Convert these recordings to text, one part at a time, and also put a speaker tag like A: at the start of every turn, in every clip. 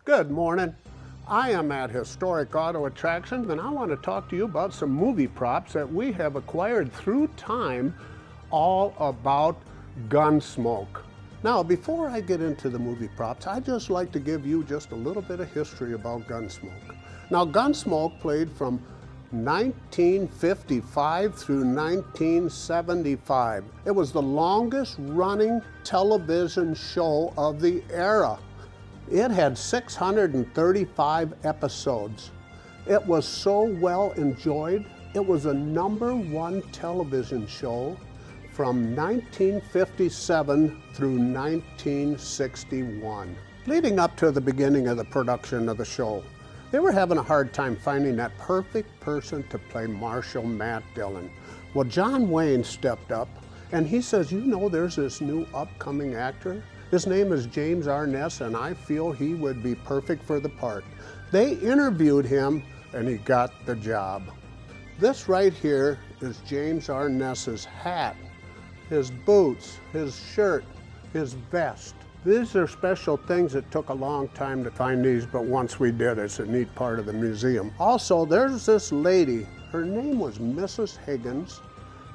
A: Good morning. I am at Historic Auto Attraction and I want to talk to you about some movie props that we have acquired through time, all about Gunsmoke. Now, before I get into the movie props, I'd just like to give you just a little bit of history about Gunsmoke. Now, Gunsmoke played from 1955 through 1975. It was the longest running television show of the era. It had 635 episodes. It was so well enjoyed. It was a #1 television show from 1957 through 1961. Leading up to the beginning of the production of the show, they were having a hard time finding that perfect person to play Marshal Matt Dillon. Well, John Wayne stepped up and he says, you know, there's this new upcoming actor. His name is James Arness, and I feel he would be perfect for the part. They interviewed him and he got the job. This right here is James Arness's hat, his boots, his shirt, his vest. These are special things. It took a long time to find these, but once we did, it's a neat part of the museum. Also, there's this lady. Her name was Mrs. Higgins.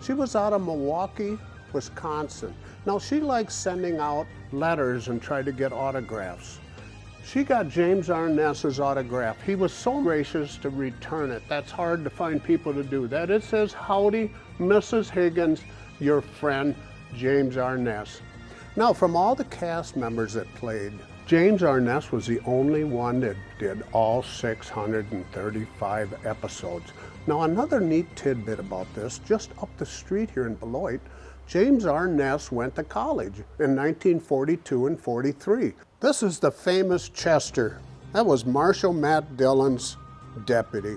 A: She was out of Milwaukee, Wisconsin. Now, she likes sending out letters and tried to get autographs. She got James Arness's autograph. He was so gracious to return it. That's hard to find people to do that. It says, "Howdy, Mrs. Higgins, your friend, James Arness." Now, from all the cast members that played, James Arness was the only one that did all 635 episodes. Now, another neat tidbit about this, just up the street here in Beloit, James Arness went to college in 1942 and 43. This is the famous Chester. That was Marshal Matt Dillon's deputy.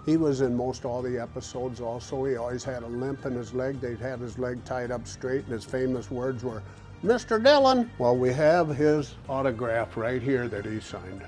A: He was in most all the episodes also. He always had a limp in his leg. They'd had his leg tied up straight, and his famous words were, "Mr. Dillon." Well, we have his autograph right here that he signed.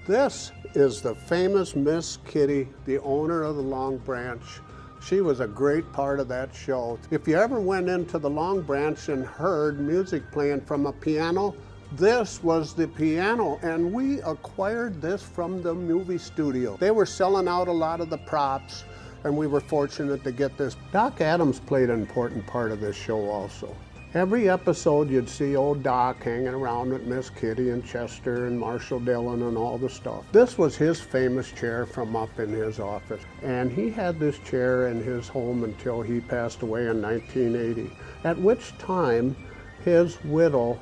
A: This is the famous Miss Kitty, the owner of the Long Branch. She was a great part of that show. If you ever went into the Long Branch and heard music playing from a piano, this was the piano, and we acquired this from the movie studio. They were selling out a lot of the props, and we were fortunate to get this. Doc Adams played an important part of this show also. Every episode you'd see old Doc hanging around with Miss Kitty and Chester and Marshal Dillon and all the stuff. This was his famous chair from up in his office. And he had this chair in his home until he passed away in 1980, at which time his widow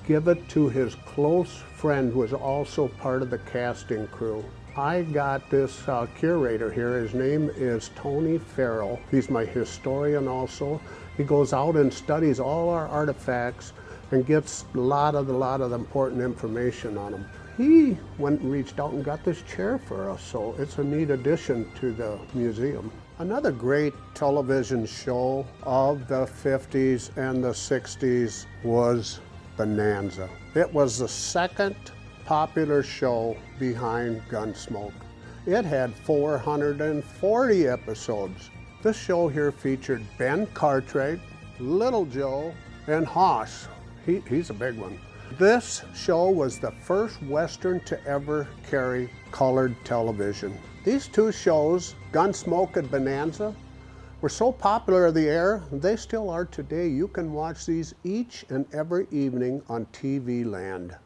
A: gave it to his close friend who was also part of the casting crew. I got this curator here. His name is Tony Farrell. He's my historian also. He goes out and studies all our artifacts and gets a lot of the important information on them. He went and reached out and got this chair for us, so it's a neat addition to the museum. Another great television show of the 50s and the 60s was Bonanza. It was the second popular show behind Gunsmoke. It had 440 episodes. This show here featured Ben Cartwright, Little Joe, and Hoss. He's a big one. This show was the first Western to ever carry colored television. These two shows, Gunsmoke and Bonanza, were so popular in the air, they still are today. You can watch these each and every evening on TV Land.